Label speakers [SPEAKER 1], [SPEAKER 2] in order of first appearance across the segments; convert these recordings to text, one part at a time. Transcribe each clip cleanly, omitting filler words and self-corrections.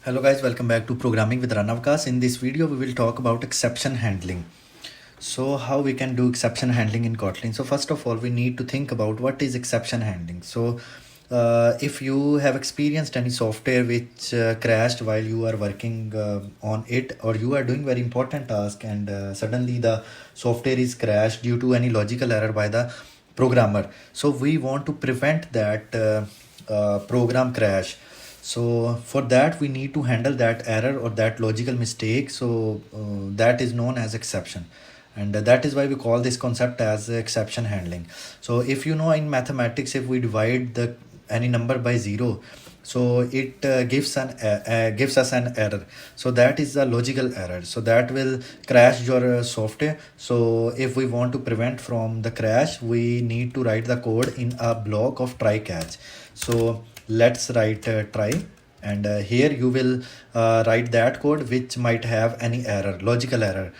[SPEAKER 1] Hello guys, welcome back to Programming with Rana Waqas. In this video, we will talk about exception handling. So how we can do exception handling in Kotlin. So first of all, we need to think about what is exception handling. So if you have experienced any software which crashed while you are working on it, or you are doing very important task and suddenly the software is crashed due to any logical error by the programmer. So we want to prevent that program crash. So for that we need to handle that error or that logical mistake. So that is known as exception, and that is why we call this concept as exception handling. So if you know, in mathematics, if we divide the any number by 0, so it gives us an error. So that is a logical error, so that will crash your software. So if we want to prevent from the crash, we need to write the code in a block of try catch. So let's write try, and here you will write that code which might have any error, logical error.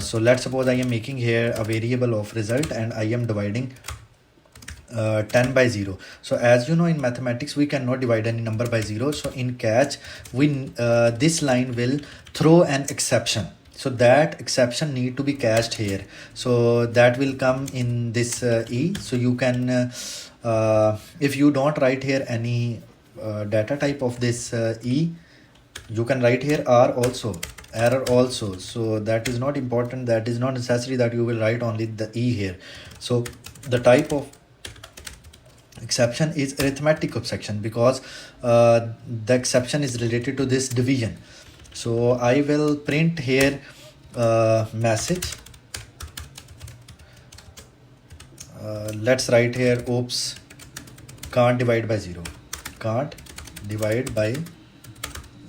[SPEAKER 1] So let's suppose I am making here a variable of result and I am dividing 10 by 0. So as you know, in mathematics we cannot divide any number by 0. So in catch, we this line will throw an exception. So that exception need to be cached here. So that will come in this e. So you can if you don't write here any data type of this e, you can write here r also, error also. So that is not important, that is not necessary that you will write only the e here. So the type of exception is arithmetic exception, because the exception is related to this division. So I will print here message. Let's write here oops, can't divide by 0, can't divide by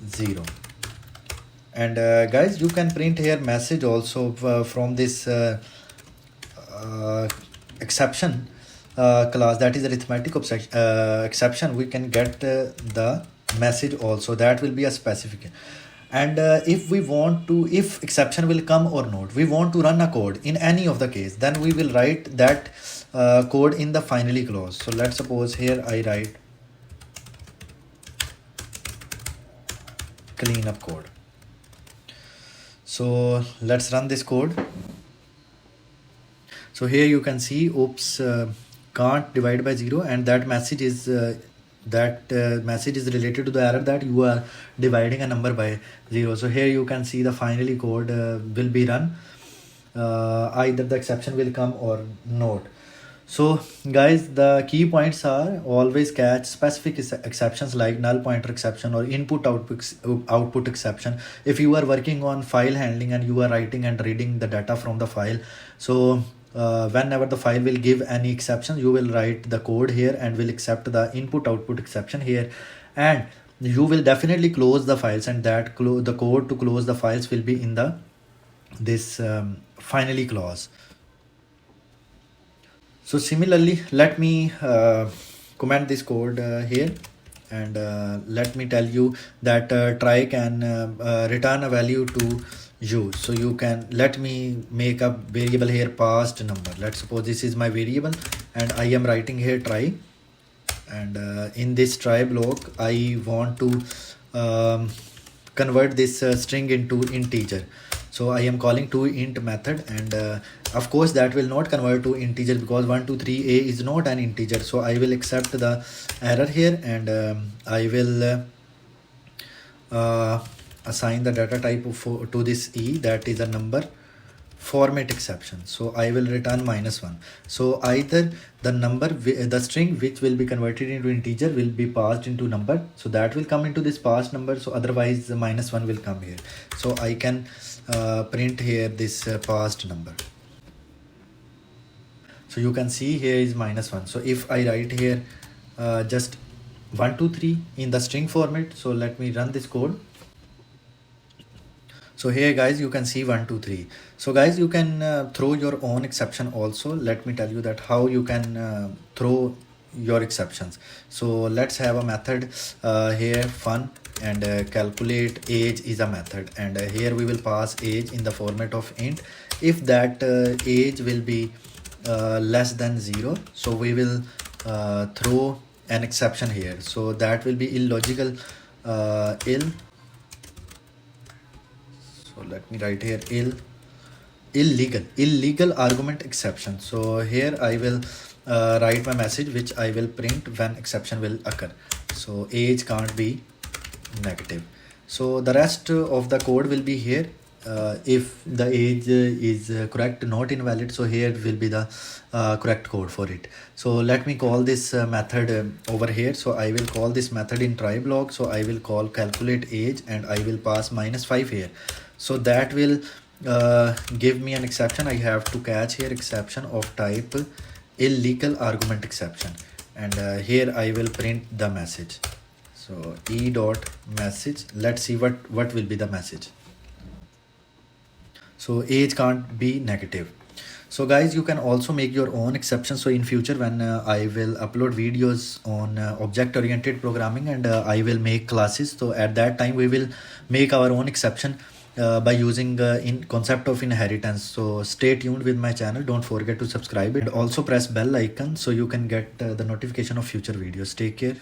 [SPEAKER 1] 0. And guys, you can print here message also from this exception class, that is arithmetic exception. We can get the message also, that will be a specific. And if we want to, if exception will come or not, we want to run a code in any of the case, then we will write that code in the finally clause. So let's suppose here I write cleanup code. So let's run this code. So here you can see oops, can't divide by 0, and that message is message is related to the error that you are dividing a number by 0. So here you can see the finally code will be run, either the exception will come or not. So guys, the key points are always catch specific exceptions like null pointer exception or input output exception. If you are working on file handling and you are writing and reading the data from the file, so whenever the file will give any exception, you will write the code here and will accept the input output exception here, and you will definitely close the files, and that the code to close the files will be in the this finally clause. So similarly, let me comment this code here, and let me tell you that try can return a value to you. So you can, let me make a variable here passed number. Let's suppose this is my variable and I am writing here try, and in this try block I want to convert this string into integer. So I am calling toInt method, and of course that will not convert to integer because 123a is not an integer. So I will accept the error here, and I will assign the data type to this e, that is a number format exception. So I will return -1. So either the number, the string which will be converted into integer will be passed into number, so that will come into this passed number. So otherwise the -1 will come here. So I can print here this passed number. So you can see here is -1. So if I write here just 123 in the string format, so let me run this code. So here guys, you can see 123. So guys, you can throw your own exception also. Let me tell you that how you can throw your exceptions. So let's have a method here fun, and calculate age is a method, and here we will pass age in the format of int. If that age will be less than 0, so we will throw an exception here. So that will be illogical, So let me write here illegal argument exception. So here I will write my message which I will print when exception will occur. So age can't be negative. So the rest of the code will be here. If the age is correct, not invalid, so here will be the correct code for it. So let me call this method over here. So I will call this method in try block. So I will call calculate age and I will pass -5 here. So that will give me an exception. I have to catch here exception of type illegal argument exception, and here I will print the message. So e dot message, let's see what will be the message. So age can't be negative. So guys, you can also make your own exceptions. So in future when I will upload videos on object oriented programming and I will make classes, so at that time we will make our own exception by using in concept of inheritance. So stay tuned with my channel, don't forget to subscribe it, and also press bell icon so you can get the notification of future videos. Take care.